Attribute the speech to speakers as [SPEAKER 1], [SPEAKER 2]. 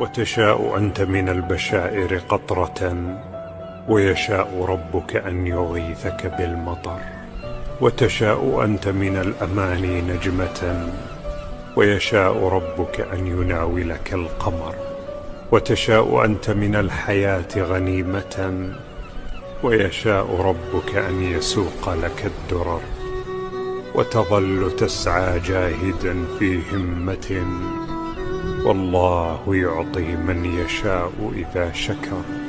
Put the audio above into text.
[SPEAKER 1] وتشاء أنت من البشائر قطرة، ويشاء ربك أن يغيثك بالمطر. وتشاء أنت من الأماني نجمة، ويشاء ربك أن يناولك القمر. وتشاء أنت من الحياة غنيمة، ويشاء ربك أن يسوق لك الدرر. وتظل تسعى جاهدا في همة، والله يعطي من يشاء إذا شكر.